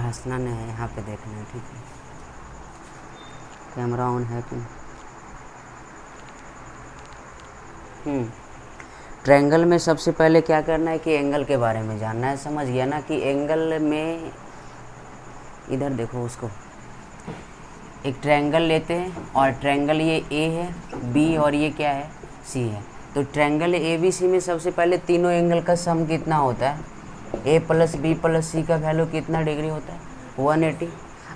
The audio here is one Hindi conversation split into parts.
हंसना नहीं है, यहाँ पे देखना है, ठीक है। कैमरा ऑन है कि ट्रायंगल में सबसे पहले क्या करना है कि एंगल के बारे में जानना है। समझ गया ना कि एंगल में, इधर देखो उसको, एक ट्रायंगल लेते हैं और ट्रायंगल ये ए है, बी और ये क्या है, सी है। तो ट्रायंगल ए बी सी में सबसे पहले तीनों एंगल का सम कितना होता है, ए प्लस बी प्लस सी का वैल्यू कितना डिग्री होता है, 180।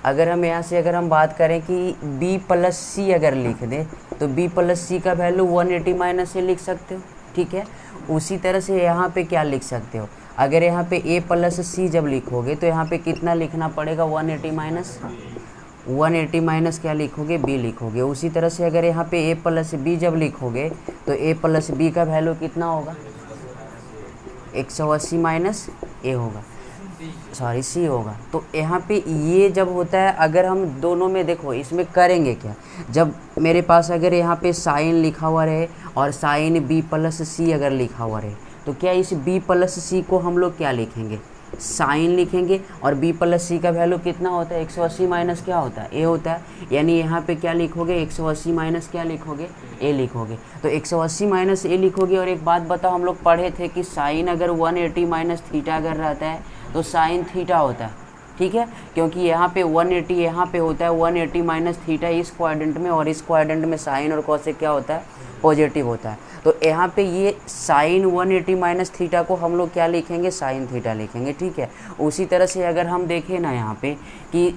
अगर हम यहाँ से अगर हम बात करें कि बी प्लस सी अगर लिख दें तो बी प्लस सी का वैल्यू 180 माइनस से लिख सकते हो, ठीक है। उसी तरह से यहाँ पे क्या लिख सकते हो, अगर यहाँ पे ए प्लस सी जब लिखोगे तो यहाँ पे कितना लिखना पड़ेगा, 180 माइनस क्या लिखोगे, बी लिखोगे। उसी तरह से अगर यहाँ पे ए प्लस बी जब लिखोगे तो ए प्लस बी का वैल्यू कितना होगा, 180 माइनस ए होगा, सॉरी सी होगा। तो यहाँ पे ये जब होता है, अगर हम दोनों में देखो इसमें करेंगे क्या, जब मेरे पास अगर यहाँ पे साइन लिखा हुआ रहे और साइन बी प्लस सी अगर लिखा हुआ रहे तो क्या इस बी प्लस सी को हम लोग क्या लिखेंगे, साइन लिखेंगे। और बी प्लस सी का वैल्यू कितना होता है, 180 माइनस क्या होता है, ए होता है। यानी यहाँ पे क्या लिखोगे, 180 माइनस क्या लिखोगे, ए लिखोगे। तो 180 माइनस ए लिखोगे। और एक बात बताओ, हम लोग पढ़े थे कि साइन अगर 180 माइनस थीटा अगर रहता है तो साइन थीटा होता है, ठीक है। क्योंकि यहाँ पे 180 यहाँ पे होता है 180 माइनस थीटा इस क्वाड्रेंट में, और इस क्वाड्रेंट में साइन और कॉसेक क्या होता है, पॉजिटिव होता है। तो यहाँ पे ये साइन 180 माइनस थीटा को हम लोग क्या लिखेंगे, साइन थीटा लिखेंगे, ठीक है। उसी तरह से अगर हम देखें ना यहाँ पे कि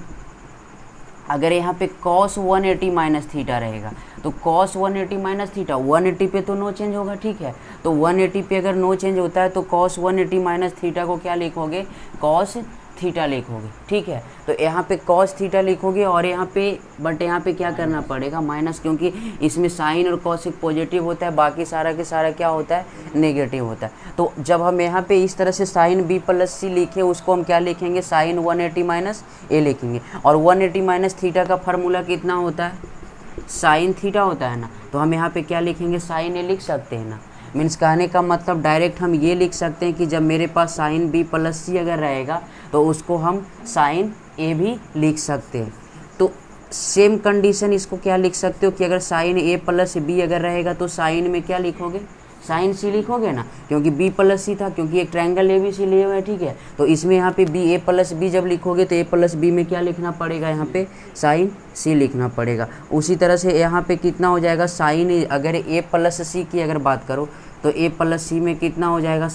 अगर यहाँ पे cos 180 माइनस थीटा रहेगा तो cos 180 माइनस थीटा 180 पे तो नो चेंज होगा, ठीक है। तो 180 पे अगर नो चेंज होता है तो cos 180 माइनस थीटा को क्या लिखोगे, cos थीटा लिखोगे, ठीक है। तो यहाँ पे cos थीटा लिखोगे और यहाँ पे बट यहाँ पे क्या करना पड़ेगा, माइनस, क्योंकि इसमें साइन और कॉस पॉजिटिव होता है, बाकी सारा के सारा क्या होता है, नेगेटिव होता है। तो जब हम यहाँ पे इस तरह से साइन बी प्लस सी लिखे उसको हम क्या लिखेंगे, साइन 180 माइनस ए लिखेंगे। और 180 माइनस थीटा का फार्मूला कितना होता है, साइन थीटा होता है ना। तो हम यहाँ पे क्या लिखेंगे, साइन ए लिख सकते हैं ना। मीन्स कहने का मतलब डायरेक्ट हम ये लिख सकते हैं कि जब मेरे पास साइन बी प्लस सी अगर रहेगा तो उसको हम साइन ए भी लिख सकते हैं। तो सेम कंडीशन इसको क्या लिख सकते हो कि अगर साइन ए प्लस बी अगर रहेगा तो साइन में क्या लिखोगे, साइन सी लिखोगे ना, क्योंकि बी प्लस सी था, क्योंकि एक ट्रायंगल ए बी सी लिए हुए है, ठीक है। तो इसमें यहाँ पे बी ए प्लस बी जब लिखोगे तो ए प्लस बी में क्या लिखना पड़ेगा, यहाँ पे साइन सी लिखना पड़ेगा। उसी तरह से यहाँ पे कितना हो जाएगा, साइन अगर ए प्लस सी की अगर बात करो तो ए प्लस सी में कितना हो जाएगा,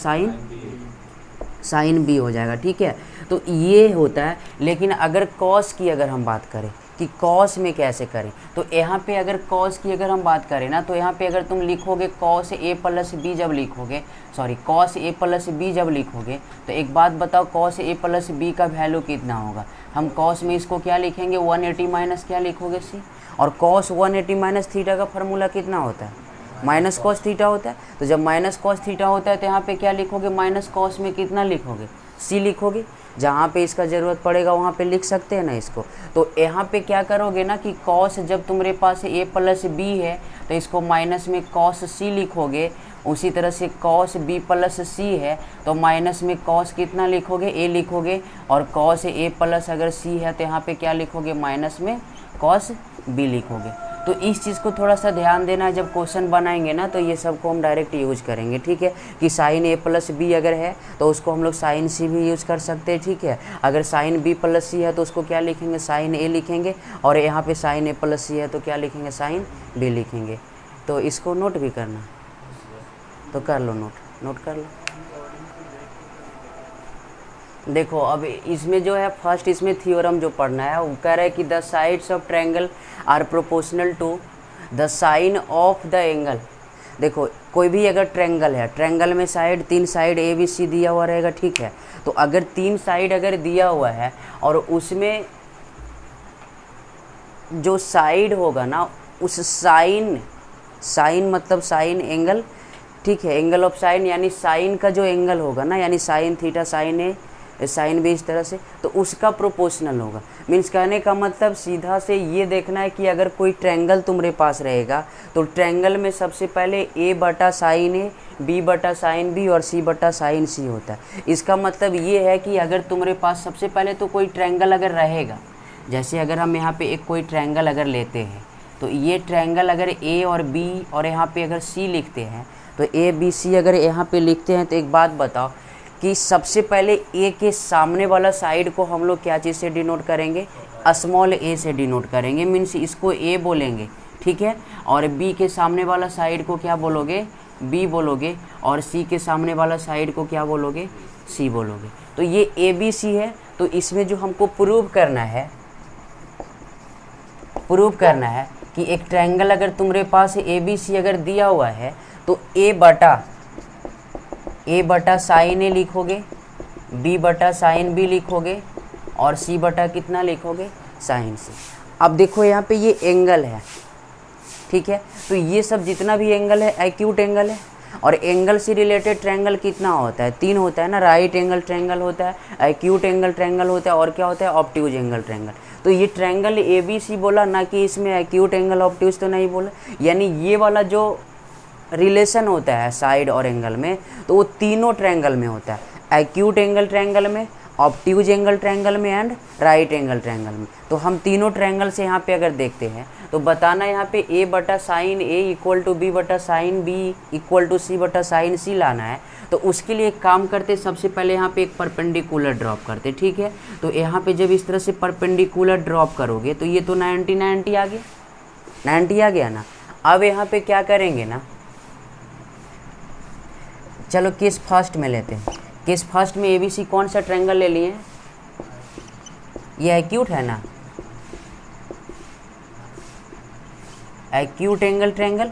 साइन बी हो जाएगा, ठीक है। तो ये होता है। लेकिन अगर कॉस की अगर हम बात करें कि कॉस में कैसे करें, तो यहाँ पे अगर कॉस की अगर हम बात करें ना, तो यहाँ पे अगर तुम लिखोगे कॉस ए प्लस बी जब लिखोगे, sorry cos A plus B जब लिखोगे तो एक बात बताओ, कॉस ए प्लस बी का वैल्यू कितना होगा। हम कॉस में इसको क्या लिखेंगे, 180 माइनस क्या लिखोगे, सी। और कॉस 180 माइनस थीटा का फार्मूला कितना होता है, माइनस कॉस थीटा होता है। तो जब माइनस कॉस थीटा होता है तो यहाँ पे क्या लिखोगे, माइनस कॉस में कितना लिखोगे, सी लिखोगे। जहाँ पे इसका ज़रूरत पड़ेगा वहाँ पे लिख सकते हैं ना इसको। तो यहाँ पे क्या करोगे ना कि कॉस जब तुम्हारे पास ए प्लस बी है तो इसको माइनस में कॉस सी लिखोगे। उसी तरह से कॉस बी प्लस सी है तो माइनस में कॉस कितना लिखोगे, ए लिखोगे। और कॉस ए प्लस अगर सी है तो यहाँ पे क्या लिखोगे, माइनस में कॉस बी लिखोगे। तो इस चीज़ को थोड़ा सा ध्यान देना है, जब क्वेश्चन बनाएंगे ना तो ये सब को हम डायरेक्ट यूज करेंगे, ठीक है। कि साइन ए प्लस बी अगर है तो उसको हम लोग साइन सी भी यूज़ कर सकते हैं, ठीक है। अगर साइन बी प्लस सी है तो उसको क्या लिखेंगे, साइन ए लिखेंगे। और यहाँ पे साइन ए प्लस सी है तो क्या लिखेंगे, साइन बी लिखेंगे। तो इसको नोट भी करना, तो कर लो नोट कर लो। देखो अब इसमें जो है फर्स्ट इसमें थ्योरम जो पढ़ना है वो कह रहा है कि the sides of triangle are proportional to the sine of the angle. देखो कोई भी अगर ट्रायंगल है, ट्रायंगल में side 3 side A B C दिया हुआ रहेगा, ठीक है। तो अगर 3 साइड अगर दिया हुआ है और उसमें जो साइड होगा ना उस साइन मतलब साइन एंगल, ठीक है, एंगल ऑफ साइन यानी साइन का जो एंगल होगा ना, यानी साइन थीटा साइन ए साइन भी इस तरह से, तो उसका प्रोपोर्शनल होगा। मीन्स कहने का मतलब सीधा से ये देखना है कि अगर कोई ट्रायंगल तुम्हारे पास रहेगा तो ट्रायंगल में सबसे पहले ए बटा साइन ए, बी बटा साइन बी और सी बटा साइन सी होता है। इसका मतलब ये है कि अगर तुम्हारे पास सबसे पहले तो कोई ट्रायंगल अगर रहेगा, जैसे अगर हम यहाँ पे एक कोई ट्रायंगल अगर लेते हैं, तो ये ट्रायंगल अगर ए और बी और यहाँ पे अगर सी लिखते हैं, तो ए बी सी अगर यहाँ पे लिखते हैं, तो एक बात बताओ कि सबसे पहले ए के सामने वाला साइड को हम लोग क्या चीज़ से डिनोट करेंगे, स्मॉल ए से डिनोट करेंगे। मीन्स इसको ए बोलेंगे, ठीक है। और बी के सामने वाला साइड को क्या बोलोगे, बी बोलोगे। और सी के सामने वाला साइड को क्या बोलोगे, सी बोलोगे। तो ये ए बी सी है। तो इसमें जो हमको प्रूव करना है कि एक ट्रायंगल अगर तुम्हारे पास ए बी सी अगर दिया हुआ है, तो ए बटा साइन ए लिखोगे, बी बटा साइन बी लिखोगे और सी बटा कितना लिखोगे, साइन सी। अब देखो यहाँ पे ये एंगल है, ठीक है। तो ये सब जितना भी एंगल है एक्यूट एंगल है। और एंगल से रिलेटेड ट्रायंगल कितना होता है, 3 होता है ना। राइट एंगल ट्रायंगल होता है, एक्यूट एंगल ट्रायंगल होता है, और क्या होता है, ऑब्ट्यूज एंगल ट्रायंगल। तो ये ट्रायंगल ए बी सी बोला ना, कि इसमें एक्यूट एंगल ऑब्ट्यूज तो नहीं बोला। यानी ये वाला जो रिलेशन होता है साइड और एंगल में, तो वो तीनों ट्रायंगल में होता है, एक्यूट एंगल ट्रायंगल में, ऑब्ट्यूज एंगल ट्रायंगल में एंड राइट एंगल ट्रायंगल में। तो हम तीनों ट्रायंगल से यहाँ पे अगर देखते हैं, तो बताना यहाँ पे ए बटा sine A equal to B बटा sine B equal to C बटा साइन सी लाना है। तो उसके लिए एक काम करते, सबसे पहले यहाँ पे एक परपेंडिकुलर ड्रॉप करते, ठीक है। तो यहाँ पे जब इस तरह से परपेंडिकुलर ड्रॉप करोगे, तो ये तो 90 आ गया, 90 आ गया ना। अब यहाँ पे क्या करेंगे ना, चलो केस फर्स्ट में लेते हैं। केस फर्स्ट में ए बी सी कौन सा ट्रायंगल ले लिए, ये एक्यूट है ना, एक्यूट एंगल ट्रायंगल।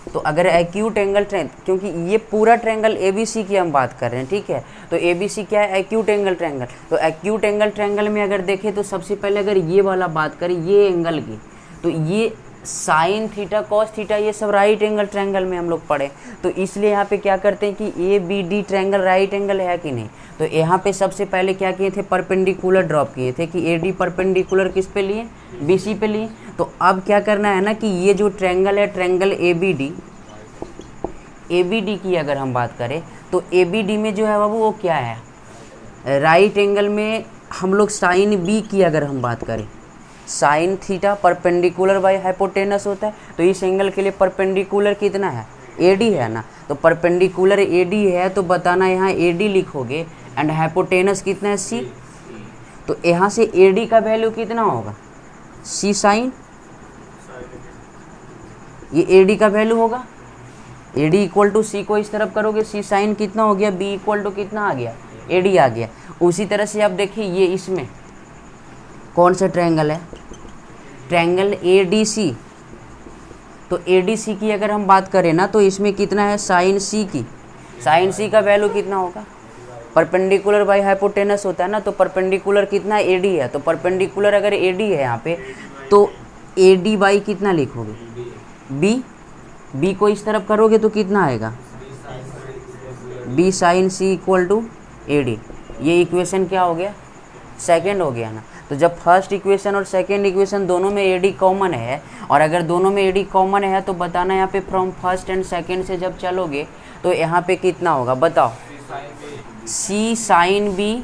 तो अगर एक्यूट एंगल क्योंकि ये पूरा ट्रायंगल ए बी सी की हम बात कर रहे हैं, ठीक है। तो ए बी सी क्या है, एक्यूट एंगल ट्रायंगल। तो एक्यूट एंगल ट्रायंगल में अगर देखें, तो सबसे पहले अगर ये वाला बात करें, ये एंगल की, तो ये साइन थीटा कॉस थीटा ये सब राइट एंगल ट्रायंगल में हम लोग पढ़े। तो इसलिए यहाँ पे क्या करते हैं कि A B D triangle right angle है कि नहीं। तो यहाँ पे सबसे पहले क्या किए थे, परपेंडिकुलर ड्रॉप किए थे कि ए डी परपेंडिकुलर किस पे लिए, बी सी पे लिए। तो अब क्या करना है ना कि ये जो ट्रायंगल है, ट्रायंगल ए बी डी की अगर हम बात करें, तो ए बी डी में जो है बाबू वो क्या है, राइट एंगल में हम लोग साइन बी की अगर हम बात करें, sine theta perpendicular by hypotenuse होता है। तो इस एंगल के लिए परपेंडिकुलर कितना है, ए डी है ना। तो परपेंडिकुलर ए डी है, तो बताना यहाँ ए डी लिखोगे एंड हाइपोटेनस कितना है, सी। तो यहाँ से ए डी का वैल्यू कितना होगा, सी साइन, ये ए डी का वैल्यू होगा। ए डी इक्वल टू सी को इस तरफ करोगे, सी साइन कितना हो गया, बी इक्वल टू कितना आ गया, ए डी आ गया। उसी तरह से आप देखिए ये इसमें कौन सा ट्रायंगल है, ट्रायंगल ए डी सी। तो ए डी सी की अगर हम बात करें ना, तो इसमें कितना है, साइन सी की, साइन सी का वैल्यू कितना होगा, परपेंडिकुलर बाय हाइपोटेनस होता है ना। तो परपेंडिकुलर कितना ए डी है, तो परपेंडिकुलर अगर ए डी है यहाँ पे, तो ए डी बाई कितना लिखोगे, बी, बी को इस तरफ करोगे तो कितना आएगा, B sine C equal to A D. ये इक्वेशन क्या हो गया, सेकेंड हो गया ना। तो जब फर्स्ट इक्वेशन और सेकेंड इक्वेशन दोनों में ए डी कॉमन है, और अगर दोनों में ए डी कॉमन है, तो बताना यहाँ पे फ्रॉम फर्स्ट एंड सेकेंड से जब चलोगे, तो यहाँ पे कितना होगा बताओ, सी साइन बी,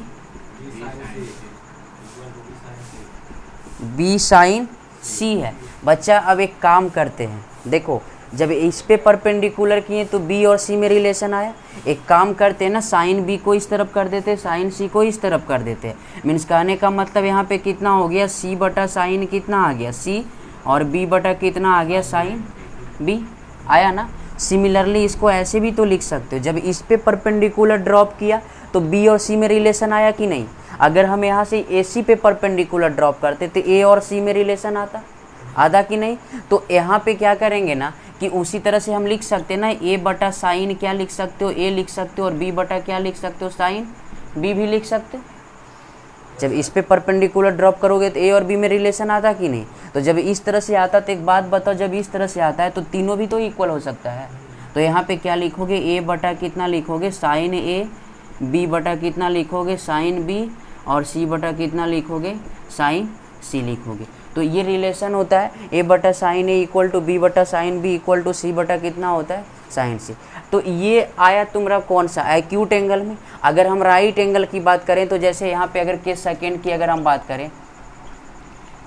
बी साइन सी है। बच्चा अब एक काम करते हैं, देखो जब इस पे परपेंडिकुलर किए तो बी और सी में रिलेशन आया। एक काम करते हैं ना, साइन बी को इस तरफ कर देते, साइन सी को इस तरफ कर देते। मीन्स कहने का मतलब यहाँ पे कितना हो गया, सी बटा साइन कितना आ गया, सी, और बी बटा कितना आ गया, साइन बी आया ना। सिमिलरली इसको ऐसे भी तो लिख सकते हो, जब इस पे परपेंडिकुलर ड्रॉप किया तो बी और सी में रिलेशन आया कि नहीं। अगर हम यहाँ से ए सी पे परपेंडिकुलर ड्रॉप करते तो ए और सी में रिलेशन आता कि नहीं। तो यहाँ पे क्या करेंगे ना कि उसी तरह से हम लिख सकते हैं ना, ए बटा साइन क्या लिख सकते हो, ए लिख सकते हो, और बी बटा क्या लिख सकते हो, साइन बी भी लिख सकते हो। जब इस पे परपेंडिकुलर ड्रॉप करोगे तो ए और बी में रिलेशन आता कि नहीं। तो जब इस तरह से आता, तो एक बात बताओ, जब इस तरह से आता है तो तीनों भी तो इक्वल हो सकता है। तो यहाँ पे क्या लिखोगे, ए बटा कितना लिखोगे, साइन ए बी बटा कितना लिखोगे साइन बी, और सी बटा कितना लिखोगे साइन सी लिखोगे। तो ये रिलेशन होता है ए बटा sine A equal to B बटा sine B equal to C बटा कितना होता है साइन सी। तो ये आया तुम्हारा कौन सा एक्यूट एंगल में। अगर हम राइट एंगल की बात करें तो जैसे यहाँ पे अगर केस सेकेंड की अगर हम बात करें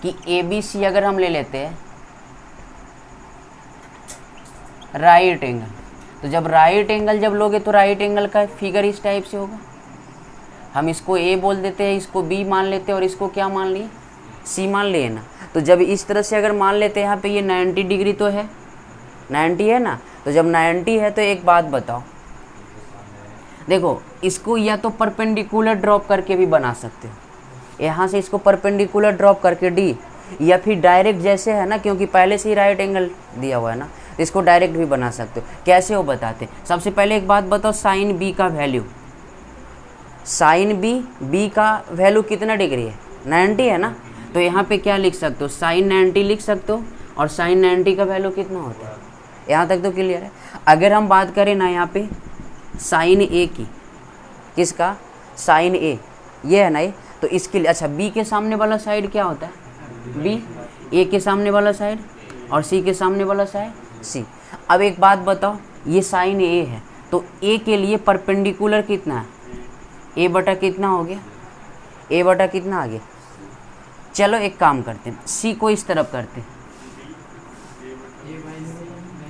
कि ए बी सी अगर हम ले लेते हैं राइट एंगल, तो जब राइट एंगल जब लोगे तो राइट एंगल का फिगर इस टाइप से होगा। हम इसको ए बोल देते हैं, इसको बी मान लेते हैं और इसको क्या मान लिए सी मान लिए ना। तो जब इस तरह से अगर मान लेते हैं यहाँ पे ये 90 डिग्री तो है, 90 है ना। तो जब 90 है तो एक बात बताओ, देखो इसको या तो परपेंडिकुलर ड्रॉप करके भी बना सकते हो, यहाँ से इसको परपेंडिकुलर ड्रॉप करके डी, या फिर डायरेक्ट जैसे है ना, क्योंकि पहले से ही राइट एंगल दिया हुआ है ना, तो इसको डायरेक्ट भी बना सकते हो। कैसे हो बताते। सबसे पहले एक बात बताओ, साइन बी का वैल्यू, साइन बी का वैल्यू कितना डिग्री है 90 है ना। तो यहाँ पे क्या लिख सकते हो साइन 90 लिख सकते हो, और साइन 90 का वैल्यू कितना होता है, यहाँ तक तो क्लियर है। अगर हम बात करें ना यहाँ पे साइन ए की, किसका साइन ए ये है ना ये, तो इसके लिए अच्छा बी के सामने वाला साइड क्या होता है बी, ए के सामने वाला साइड और सी के सामने वाला साइड सी। अब एक बात बताओ, ये साइन ए है तो ए के लिए परपेंडिकुलर कितना है, ए बटा कितना हो गया, ए बटा कितना आ गया। चलो एक काम करते हैं, सी को इस तरफ करते हैं,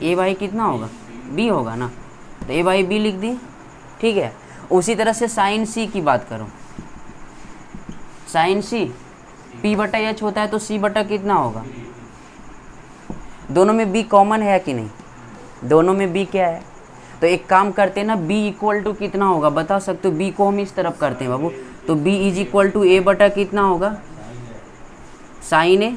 ए बाई कितना होगा बी होगा ना, तो ए बाई बी लिख दी, ठीक है। उसी तरह से साइन सी की बात करो, साइन सी पी बटा एच होता है तो सी बटा कितना होगा, दोनों में बी कॉमन है कि नहीं, दोनों में बी क्या है। तो एक काम करते हैं ना, बी इक्वल टू कितना होगा बता सकते हो, बी को हम इस तरफ करते हैं बाबू, तो बी इज इक्वल टू ए बटा कितना होगा साइन ए,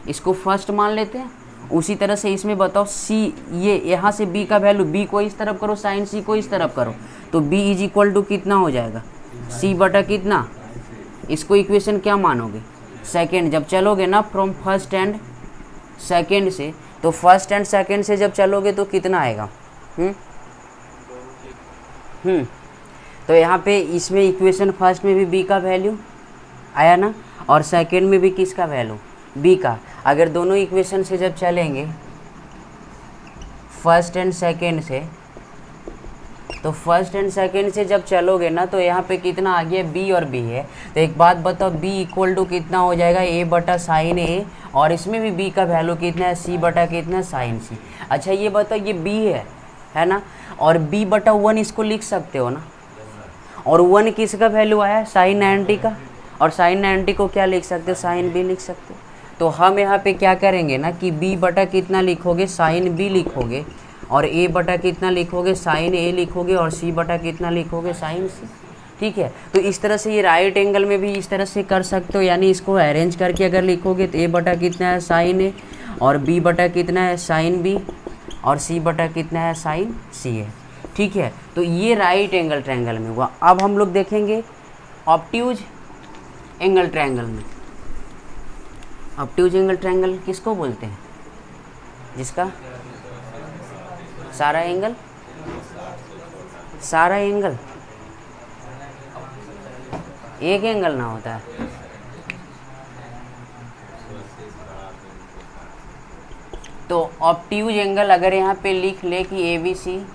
इसको फर्स्ट मान लेते हैं। उसी तरह से इसमें बताओ सी, ये यहाँ से बी का वैल्यू, बी को इस तरफ करो साइन सी को इस तरफ करो, तो बी इज इक्वल टू कितना हो जाएगा सी बटा कितना, इसको इक्वेशन क्या मानोगे सेकेंड। जब चलोगे ना फ्रॉम फर्स्ट एंड सेकेंड से, तो फर्स्ट एंड सेकेंड से जब चलोगे तो कितना आएगा तो यहाँ पे इसमें इक्वेशन फर्स्ट में भी बी का वैल्यू आया ना, और सेकेंड में भी किसका वैल्यू बी का। अगर दोनों इक्वेशन से जब चलेंगे फर्स्ट एंड सेकेंड से, तो फर्स्ट एंड सेकेंड से जब चलोगे ना तो यहाँ पे कितना आ गया बी और बी है। तो एक बात बताओ, बी इक्वल टू कितना हो जाएगा ए बटा साइन ए, और इसमें भी बी का वैल्यू कितना है सी बटा कितना है साइन सी। अच्छा ये बताओ, ये बी है ना, और बी बटा 1 इसको लिख सकते हो ना, और 1 किसका वैल्यू आया साइन 90 का, और साइन 90 को क्या लिख सकते हो साइन बी लिख सकते हो। तो हम यहाँ पे क्या करेंगे ना कि बी बटा कितना लिखोगे साइन बी लिखोगे, और ए बटा कितना लिखोगे साइन ए लिखोगे, और सी बटा कितना लिखोगे साइन सी, ठीक है। तो इस तरह से ये राइट एंगल में भी इस तरह से कर सकते हो, यानी इसको अरेंज करके अगर लिखोगे तो ए बटा कितना है साइन ए, और बी बटा कितना है साइन बी, और सी बटा कितना है साइन सी है, ठीक है। तो ये राइट एंगल ट्रायंगल में हुआ। अब हम लोग देखेंगे ऑब्ट्यूज एंगल ट्रायंगल में। ऑब्ट्यूज एंगल ट्रायंगल किसको बोलते हैं, जिसका सारा एंगल एक एंगल ना होता है। तो ऑब्ट्यूज एंगल अगर यहाँ पे लिख ले कि A B C,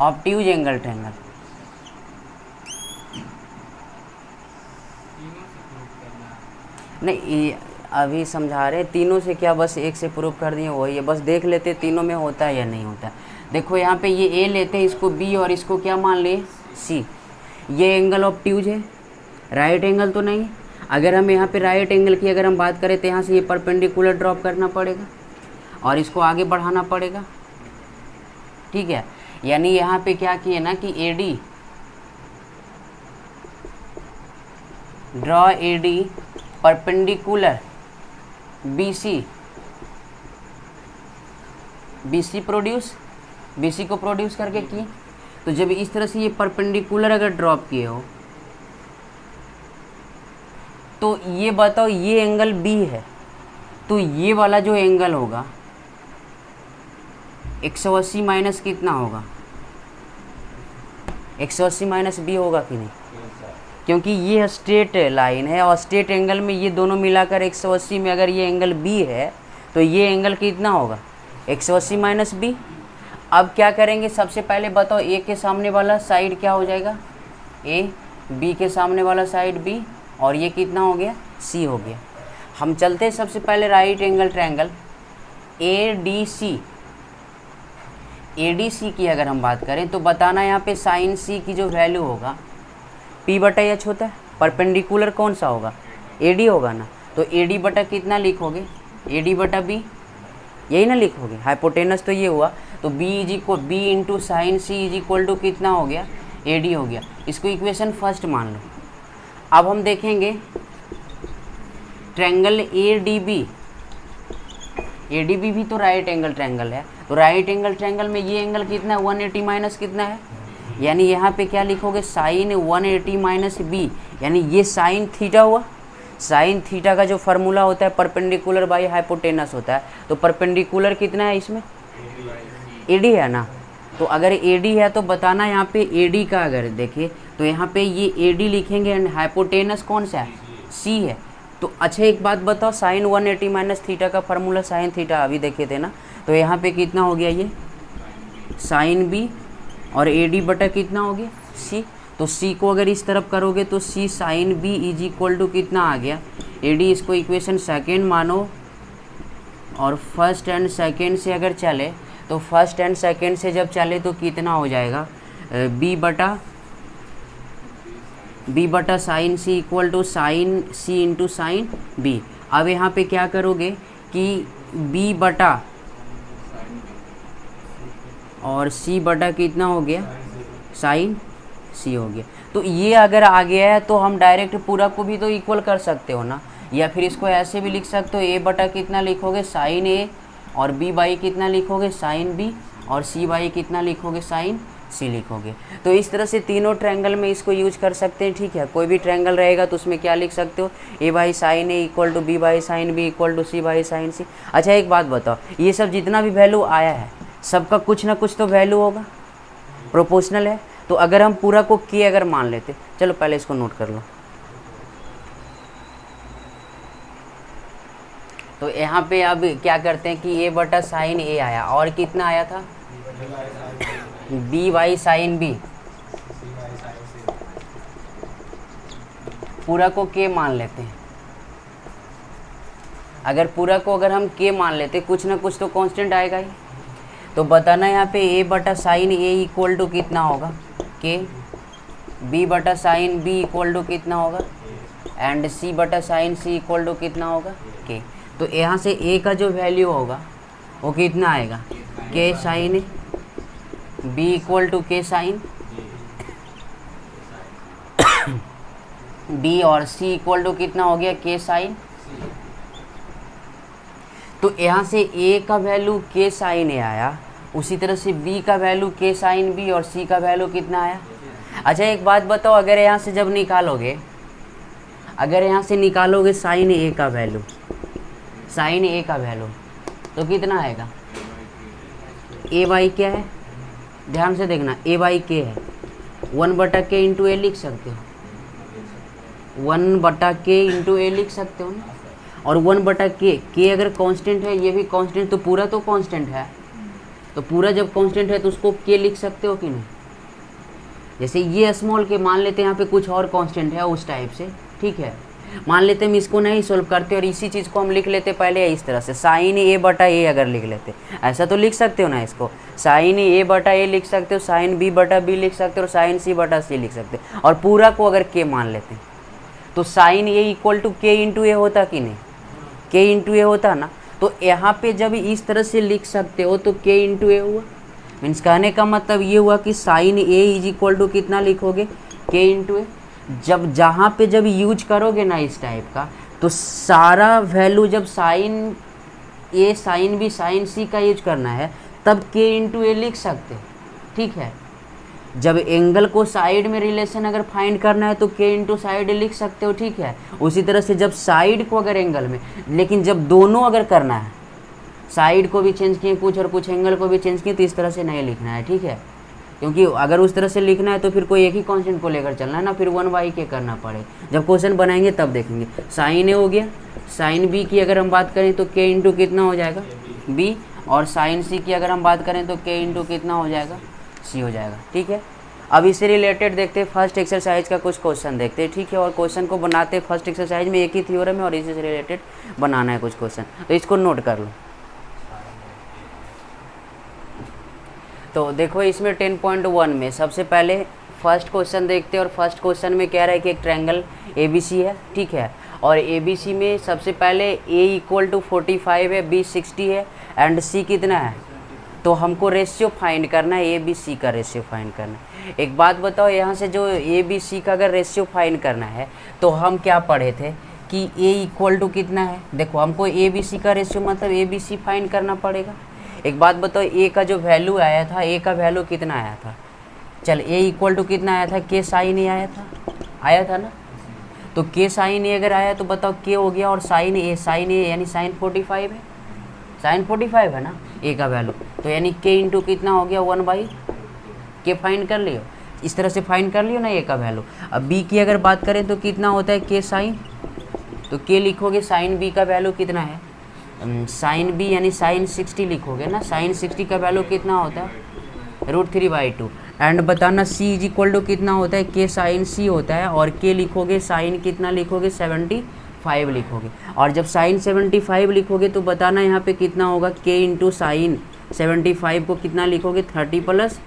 obtuse angle triangle, नहीं अभी समझा रहे तीनों से क्या, बस एक से प्रूव कर दिए वही है, बस देख लेते तीनों में होता है या नहीं होता है। देखो यहाँ पे ये ए लेते हैं, इसको बी और इसको क्या मान लिए सी, ये एंगल ऑब्ट्यूज है, राइट एंगल तो नहीं। अगर हम यहाँ पे राइट एंगल की अगर हम बात करें तो यहाँ से ये परपेंडिकुलर ड्रॉप करना पड़ेगा और इसको आगे बढ़ाना पड़ेगा, ठीक है। यानी यहाँ पे क्या किए ना कि A D, draw A D perpendicular BC produce, BC को प्रोड्यूस करके किए। तो जब इस तरह से ये परपेंडिकुलर अगर ड्रॉप किए हो तो ये बताओ ये एंगल B है, तो ये वाला जो एंगल होगा 180 माइनस कितना होगा, 180 माइनस बी होगा कि नहीं, क्योंकि ये स्ट्रेट लाइन है और स्ट्रेट एंगल में ये दोनों मिलाकर 180 में अगर ये एंगल बी है तो ये एंगल कितना होगा, 180 माइनस बी। अब क्या करेंगे, सबसे पहले बताओ ए के सामने वाला साइड क्या हो जाएगा, ए, बी के सामने वाला साइड बी, और ये कितना हो गया, सी हो गया। हम चलते हैं सबसे पहले right angle triangle A D C, A D C की अगर हम बात करें तो बताना यहाँ पे साइन सी की जो वैल्यू होगा पी बटा एच होता है, परपेंडिकुलर कौन सा होगा, ए डी होगा ना, तो ए डी बटा कितना लिखोगे, ए डी बटा बी, यही ना लिखोगे, हाइपोटेनस तो ये हुआ, तो B is equal B into sine C is equal to कितना हो गया, ए डी हो गया। इसको इक्वेशन फर्स्ट मान लो। अब हम देखेंगे triangle A D B, A D B भी तो राइट एंगल ट्रायंगल है, तो राइट एंगल ट्रायंगल में ये एंगल कितना है, 180 माइनस कितना है, यानी यहाँ पे क्या लिखोगे, साइन 180 माइनस बी, यानी ये साइन थीटा हुआ। साइन थीटा का जो फार्मूला होता है परपेंडिकुलर बाई हाइपोटेनस होता है, तो परपेंडिकुलर कितना है इसमें, ए डी है ना, तो अगर ए डी है तो बताना यहाँ पे ए डी का अगर देखिए तो यहाँ पे ये ए डी लिखेंगे एंड हाइपोटेनस कौन सा है, सी है। तो अच्छा एक बात बताओ, साइन 180 माइनस थीटा का फार्मूला साइन थीटा अभी देखे थे ना, तो यहाँ पे कितना हो गया, ये साइन बी और ए डी बटा कितना हो गया, सी। तो सी को अगर इस तरफ करोगे तो C sine B is equal to कितना आ गया, ए डी। इसको इक्वेशन सेकेंड मानो और फर्स्ट एंड सेकेंड से अगर चले तो फर्स्ट एंड सेकेंड से जब चले तो कितना हो जाएगा, बी बटा sine C equal to sine C into sine B. अब यहाँ पे क्या करोगे कि बी बटा और सी बटा कितना हो गया, साइन सी हो गया। तो ये अगर आ गया है तो हम डायरेक्ट पूरा को भी तो इक्वल कर सकते हो ना, या फिर इसको ऐसे भी लिख सकते हो, ए बटा कितना लिखोगे, साइन ए, और बी बाई कितना लिखोगे, साइन बी, और सी बाई कितना लिखोगे, साइन सी लिखोगे। तो इस तरह से तीनों ट्रायंगल में इसको यूज कर सकते हैं, ठीक है। कोई भी ट्रायंगल रहेगा तो उसमें क्या लिख सकते हो, A by sine A equal to B by sine B equal to C by sine C. अच्छा एक बात बताओ, ये सब जितना भी वैल्यू आया है सबका कुछ ना कुछ तो वैल्यू होगा, प्रोपोर्शनल है। तो अगर हम पूरा को के अगर मान लेते, चलो पहले इसको नोट कर लो, तो यहाँ पे अब क्या करते हैं कि ए बटा साइन ए आया और कितना आया था, बी बाई साइन बी, पूरा को के मान लेते हैं। अगर पूरा को अगर हम के मान लेते कुछ ना कुछ तो कांस्टेंट आएगा ही। तो बताना यहाँ पे ए बटा साइन ए इक्वल टू कितना होगा, के, बी बटा साइन बी इक्वल टू कितना होगा, एंड सी बटा साइन सी इक्वल टू कितना होगा, के। तो यहाँ से ए का जो वैल्यू होगा वो कितना आएगा, K sine A, B equal to K sine B, और सी इक्वल टू कितना हो गया, के साइन। तो यहाँ से ए का वैल्यू के साइन ए आया, उसी तरह से बी का वैल्यू के साइन बी, और सी का वैल्यू कितना आया। अच्छा एक बात बताओ, अगर यहाँ से जब निकालोगे, अगर यहाँ से निकालोगे साइन ए का वैल्यू, साइन ए का वैल्यू तो कितना आएगा, ए बाई क्या है, ध्यान से देखना, ए बाई के है, 1 बटा के इंटू ए लिख सकते हो, 1 बटा के इंटू ए लिख सकते हो ना। और 1 बटा के अगर कांस्टेंट है, ये भी कांस्टेंट, तो पूरा तो कांस्टेंट है, तो पूरा जब कांस्टेंट है तो उसको के लिख सकते हो कि नहीं। जैसे ये स्मॉल के मान लेते हैं, यहाँ पे कुछ और कांस्टेंट है उस टाइप से, ठीक है। मान लेते हम इसको नहीं सोल्व करते और इसी चीज़ को हम लिख लेते पहले इस तरह से, साइन ए बटा ए अगर लिख लेते, ऐसा तो लिख सकते हो ना, इसको साइन ए बटा ए लिख सकते हो, साइन बी बटा बी लिख सकते हो, साइन सी बटा सी लिख सकते हो। और पूरा को अगर के मान लेते हैं तो साइन ए इक्वल टू के इंटू ए होता कि नहीं, के इंटू ए होता ना। तो यहाँ पे जब इस तरह से लिख सकते हो तो के इंटू ए हुआ, मीन्स कहने का मतलब ये हुआ कि sine A is equal to कितना लिखोगे, के इंटू ए। जब जहाँ पे जब यूज करोगे ना इस टाइप का, तो सारा वैल्यू जब साइन ए साइन बी साइन सी का यूज करना है तब के इंटू ए लिख सकते हो, ठीक है। जब एंगल को साइड में रिलेशन अगर फाइंड करना है तो के इंटू साइड लिख सकते हो, ठीक है। उसी तरह से जब साइड को अगर एंगल में, लेकिन जब दोनों अगर करना है साइड को भी चेंज किए कुछ और कुछ एंगल को भी चेंज किए, तो इस तरह से नहीं लिखना है, ठीक है। क्योंकि अगर उस तरह से लिखना है तो फिर कोई एक ही कांस्टेंट को लेकर चलना है ना, फिर 1/k करना पड़े। जब क्वेश्चन बनाएंगे तब देखेंगे। साइन ए हो गया, साइन बी की अगर हम बात करें तो k इंटू कितना हो जाएगा b, और साइन सी की अगर हम बात करें तो k इंटू कितना हो जाएगा c हो जाएगा, ठीक है। अब इससे रिलेटेड देखते हैं फर्स्ट एक्सरसाइज का कुछ क्वेश्चन देखते हैं, ठीक है। और क्वेश्चन को बनाते हैं फर्स्ट एक्सरसाइज में एक ही थ्योरम है और इसी से रिलेटेड बनाना है कुछ क्वेश्चन, तो इसको नोट कर लो। तो देखो इसमें 10.1 में सबसे पहले फर्स्ट क्वेश्चन देखते हैं, और फर्स्ट क्वेश्चन में कह रहा है कि एक ट्रायंगल ABC है, ठीक है। और ABC में सबसे पहले A इक्वल टू 45 है, B 60 है एंड C कितना है, तो हमको रेशियो फाइंड करना है, ABC का रेशियो फाइंड करना है। एक बात बताओ, यहाँ से जो ABC का अगर रेशियो फाइंड करना है तो हम क्या पढ़े थे कि A इक्वल टू कितना है। देखो हमको ABC का रेशियो मतलब ABC फाइंड करना पड़ेगा। एक बात बताओ, A का जो वैल्यू आया था, A का वैल्यू कितना आया था, चल A इक्वल टू कितना आया था, K साइन A आया था ना। तो K साइन A अगर आया तो बताओ K हो गया, और साइन A यानी साइन 45 है, साइन 45 है ना A का वैल्यू, तो यानी K इंटू कितना हो गया 1/K फाइंड कर लियो, इस तरह से फाइंड कर लियो ना A का वैल्यू। अब B की अगर बात करें तो कितना होता है K साइन, तो K लिखोगे, साइन B का वैल्यू कितना है, साइन B यानी साइन 60 लिखोगे ना, साइन 60 का वैल्यू कितना होता है √3/2। एंड बताना C इज इक्वल टू कितना होता है, K साइन C होता है, और K लिखोगे साइन कितना लिखोगे 75 लिखोगे, और जब साइन 75 लिखोगे तो बताना यहाँ पे कितना होगा, K इंटू साइन 75 को कितना लिखोगे 30 प्लस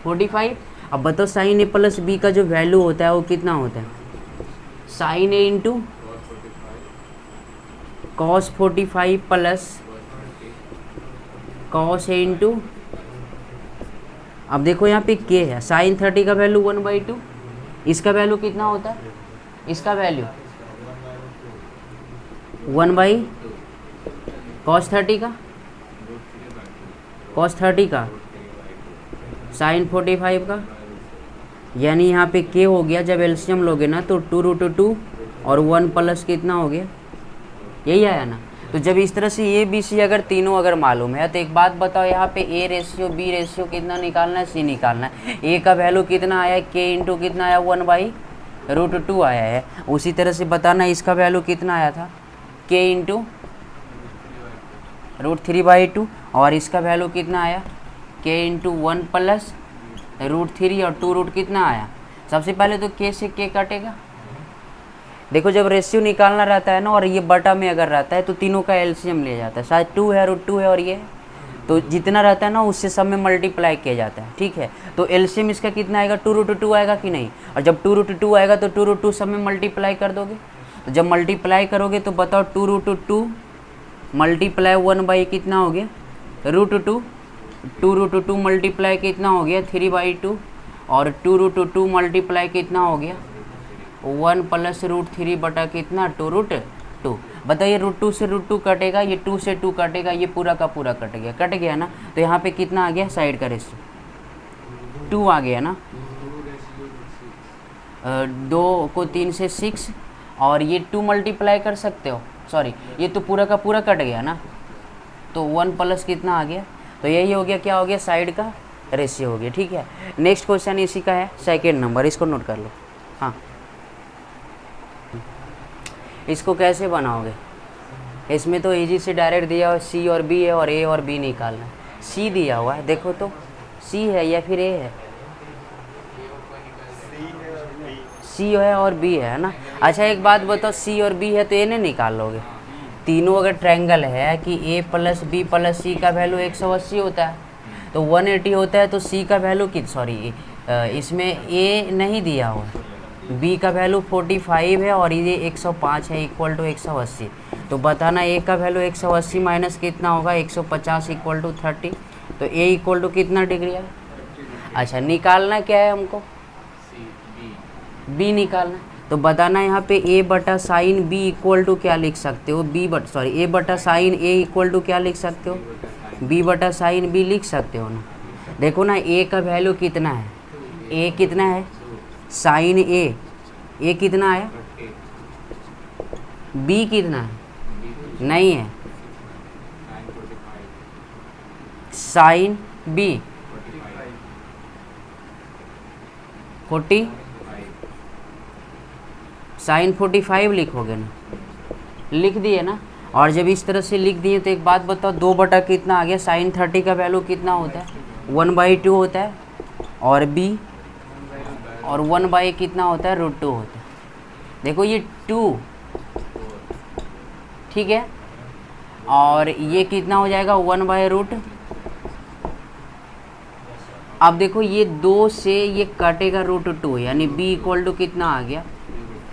45। अब बताओ साइन A प्लस B का जो वैल्यू होता है वो कितना होता है, sine A into cos 45 plus cos A into, अब देखो यहाँ पे K है, साइन 30 का वैल्यू 1/2, इसका वैल्यू कितना होता है, इसका वैल्यू 1 cos 30 का साइन 45 का, यानी यहाँ पे K हो गया, जब एलसीएम लोगे ना तो 2√2 और 1 प्लस कितना हो गया, यही आया ना। तो जब इस तरह से ABC अगर तीनों अगर मालूम है तो एक बात बताओ, यहाँ पे A रेशियो B रेशियो कितना निकालना है, C निकालना है। A का वैल्यू कितना आया, K इंटू कितना आया 1/√2 आया है। उसी तरह से बताना इसका वैल्यू कितना आया था, K इंटू √3/2, और इसका वैल्यू कितना आया K इंटू 1 प्लस √3 और 2 रूट कितना आया। सबसे पहले तो K से K कटेगा। देखो जब रेशियो निकालना रहता है ना और ये बटा में अगर रहता है तो तीनों का एलसीएम लिया जाता है, शायद 2 है √2 है और ये, तो जितना रहता है ना उससे सब में मल्टीप्लाई किया जाता है, ठीक है। तो एलसीएम इसका कितना आएगा 2√2 आएगा कि नहीं, और जब 2√2 आएगा तो 2√2 सब में मल्टीप्लाई कर दोगे, तो जब मल्टीप्लाई करोगे तो बताओ 2√2 मल्टीप्लाई 1 कितना हो गया √2, 2√2 मल्टीप्लाई कितना हो गया 3/2, और 2√2 मल्टीप्लाई कितना हो गया 1 प्लस √3 बटा कितना 2√2। बताइए √2 से √2 कटेगा, ये 2 से 2 कटेगा, ये पूरा का पूरा कट गया ना। तो यहाँ पे कितना आ गया साइड का रेशियो 2 आ गया ना, 2 को 3 से 6, और ये 2 मल्टीप्लाई कर सकते हो, सॉरी ये तो पूरा का पूरा कट गया ना, तो 1 प्लस कितना आ गया, तो यही हो गया, क्या हो गया साइड का रेशियो हो गया, ठीक है। नेक्स्ट क्वेश्चन इसी का है, सेकेंड नंबर, इसको नोट कर लो। हाँ इसको कैसे बनाओगे, इसमें तो इजी से डायरेक्ट दिया हुआ C और B है और A और B निकालना है। C दिया हुआ है, देखो तो C है या फिर A है, C है और B है ना। अच्छा एक बात बताओ, C और B है तो A नहीं निकाल लोगे, तीनों अगर ट्रायंगल है कि A plus B plus C का वैल्यू 180 होता है, तो 180 होता है, तो C का वैल्यू सॉरी इसमें A नहीं दिया हुआ है, B का वैल्यू 45 है और ये 105 है इक्वल टू 180। तो बताना A का वैल्यू 180 माइनस कितना होगा 150 इक्वल टू 30, तो A इक्वल टू कितना डिग्री है। अच्छा निकालना क्या है हमको, B निकालना, तो बताना यहाँ पे A बटा साइन B इक्वल टू क्या लिख सकते हो, A बटा साइन A इक्वल टू क्या लिख सकते हो, B बटा साइन B लिख सकते हो ना। देखो ना A का वैल्यू कितना है, A कितना है साइन A कितना है, B कितना है नहीं है, साइन बी 40 साइन 45 लिखोगे ना, लिख दिए ना। और जब इस तरह से लिख दिए तो एक बात बताओ, 2 बटा कितना आ गया, साइन 30 का वैल्यू कितना होता है, 1/2 होता है, और b और 1 कितना होता है, √2 होता है। देखो ये 2, ठीक है, और ये कितना हो जाएगा, 1/√। अब देखो ये 2 से ये कटेगा √2, यानी b इक्वल टू कितना आ गया,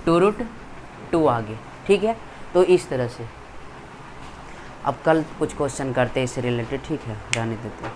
2√2 आ गया, ठीक है। तो इस तरह से अब कल कुछ क्वेश्चन करते हैं इससे रिलेटेड, ठीक है, रहने देते हैं।